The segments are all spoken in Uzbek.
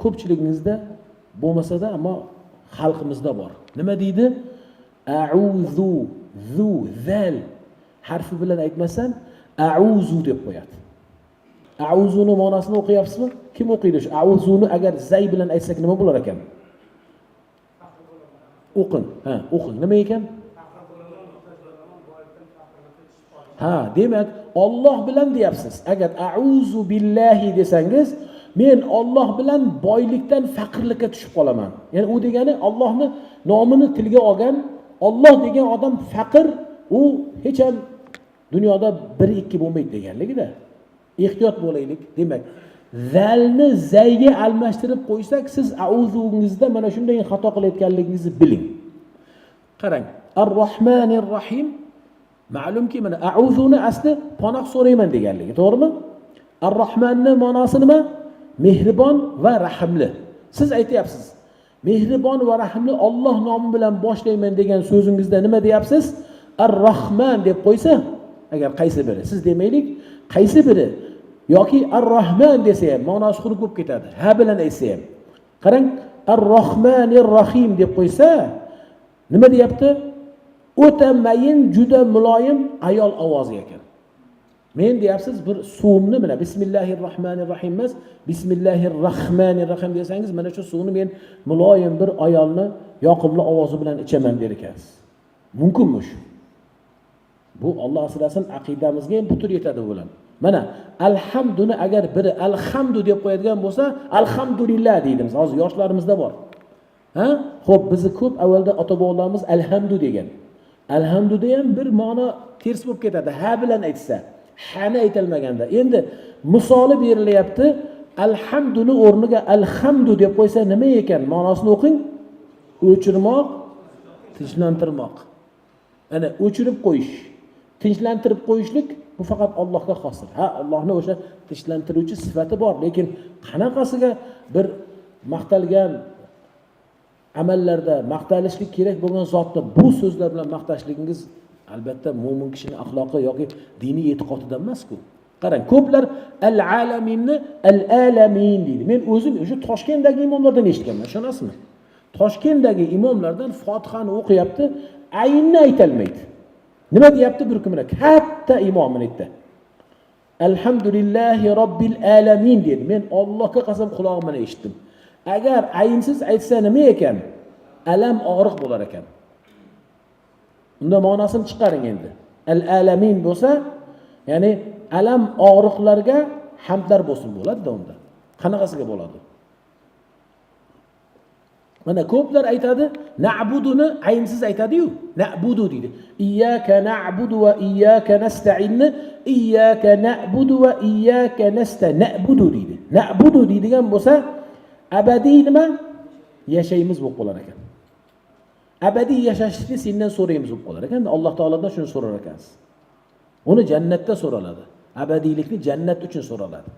ko'pchiligingizda bo'lmasa-da, ammo xalqimizda bor. Nima deydi? A'uzu, zu, zal harfi bilan aytmasdan a'uzu deb qo'yadi. A'uzuni ma'nosini o'qiyapsizmi? Kim o'qiydi shu a'uzuni agar zay bilan aytsak nima bo'lar ekan? O'qing. Ha, o'qing. Nima ekan? Ha, demak, Alloh bilan deyapsiz. Agar a'uzu billahi desangiz, men Alloh bilan boylikdan faqirlikka tushib qolaman. Ya'ni u degani Allohni nomini tilga olgan, Alloh degan odam faqir, u hech ham dunyoda 1-2 bo'lmaydi deganligida. Ehtiyot bo'laylik. Demak, zalni zayga almashtirib qo'ysak, siz a'uzungizda mana shunday xato qilayotganligingizni biling. Qarang, Ar-Rahmanir Rahim ma'lumki mana a'uzuni asli panoh so'rayman deganligi, to'g'rimi? Ar-Rahmanning ma'nosi nima? Mehribon va rahimli. Siz aytyapsiz. Mehribon va rahimli Alloh nomi bilan boshlayman degan so'zingizda nima deyapsiz? Ar-Rahman deb qo'ysa, agar qaysi biri, siz demaylik, qaysi biri yoki Ar-Rahman desa ham ma'nosi xuddi bo'lib ketadi. Ha bilan aytsa ham. Qarang, Ar-Rahmanir Rahim deb qo'ysa, nima deyapti? O'ta mayin, juda muloyim ayol ovozi ekan. Men deyapsiz bir suvni mana Bismillahirrohmanirrohim emas, Bismillahirrohmanirrohim desangiz, mana shu suvni men muloyim bir ayolni yoqimli ovozi bilan ichaman der ekansiz. Mumkinmi shu? Bu Alloh asrasin aqidamizga ham putur yetadi bilan. Mana alhamduni agar biri alhamdu deb qo'yadigan bo'lsa, alhamdulillah deymiz. Hozir yoshlarimizda bor. Ha? Xo'p, bizni ko'p avvalda ota-bobolarimiz alhamdu degan. Alhamduda ham bir ma'no ters bo'lib ketadi. Ha bilan aytsa, hani aytilmaganda. Endi misoli berilyapti. Alhamduni o'rniga alhamdu deb qo'ysa nima ekan? Ma'nosini o'qing. O'chirmoq, tinchlantirmoq. Ana o'chirib qo'yish, tinchlantirib qo'yishlik bu faqat Allohga xosdir. Ha, Allohning o'sha tinchlantiruvchi sifati bor, lekin qanaqasiga bir maqtalgan amallarda maqtalishlik kerak bo'lgan zotni bu so'zlar bilan maqtashligingiz albatta mo'min kishining axloqi yoki diniy e'tiqodidan emas-ku. Qarang, ko'plar al-alaminni al-alamin deydi. Men o'zim o'sha Toshkentdagi imomlardan eshitganman, ishonasizmi? Toshkentdagi imomlardan Fotihani o'qiyapti, aynni aytolmaydi. Nima deyapti bir kun bilan? Katta imomini aytdi. Alhamdulillahi robbil alamin dedi. Men Allohga qasam quloqim bilan eshitdim. Agar aynsiz aytsa nima ekan? Alam og'riq bo'lar ekan. Unda ma'nosini chiqaring endi. Al-alamin bo'lsa, ya'ni alam og'riqlarga hamdlar bo'lsin bo'ladi-da unda. Qanaqasiga bo'ladi? Mana ko'plar aytadi, na'buduni aynsiz aytadi-yu, na'budu deydi. Iyyaka na'budu va iyyaka nasta'in, iyyaka na'budu va iyyaka nasta'budu deydi. Na'budu deydigan bo'lsa, abadiy nima? Yashaymiz bo'lib qolar ekan. Abadiy yashashni sendan so'raymiz bo'lib qolar ekan. Alloh taolodan shuni so'rar ekansiz. Uni jannatda so'raladi. Abadiylikni jannat uchun so'raladi.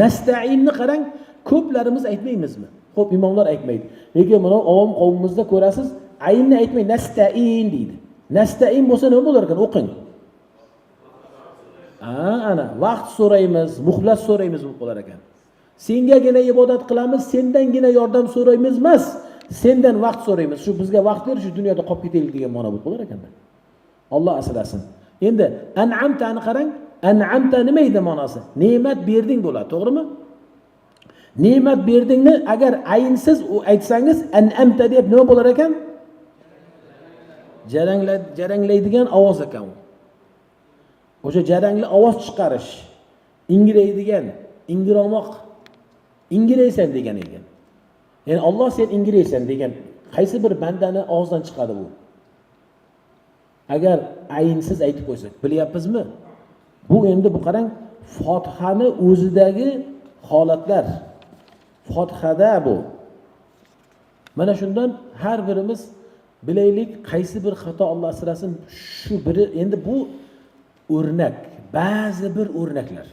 Nasta'inni qarang, ko'plarimiz aytmaymizmi? Xo'p, imomlar aytmaydi. Lekin mana avom qavmimizda ko'rasiz, aynni aytmay nasta'in deydi. Nasta'in bo'lsa nima bo'lar ekan? O'qing. Ana, vaqt so'raymiz, muxlas so'raymiz bo'lib qolar ekan. Sengagina ibodat qilamiz, sendangina yordam so'raymiz emas, sendan vaqt so'raymiz. Shu bizga vaqt ber, shu dunyoda qolib ketaylik degan ma'no bo'lib qolar ekan. Alloh asrasin. Endi an'amtani qarang. An'amta nima edi ma'nosi? Ne'mat berding bo'ladi, to'g'rimi? Ne'mat berdingni agar aynsiz aytsangiz an'amta deb nima bo'lar ekan? Jaranglaydigan ovoz ekan u. O'sha jarangli ovoz chiqarish, ingraydigan, ingiromoq, ingraysan degan ekan. Ya'ni Alloh sen ingraysan degan qaysi bir bandani og'zidan chiqadi bu? Agar aynsiz aytib qo'ysak, bilyapmizmi? Bu endi bu qarang, Fotihani o'zidagi holatlar. Fotihada bu. Mana shundan har birimiz bilaylik, qaysi bir xato Alloh asrasin, shu biri endi bu o'rnak, ba'zi bir o'rnaklar.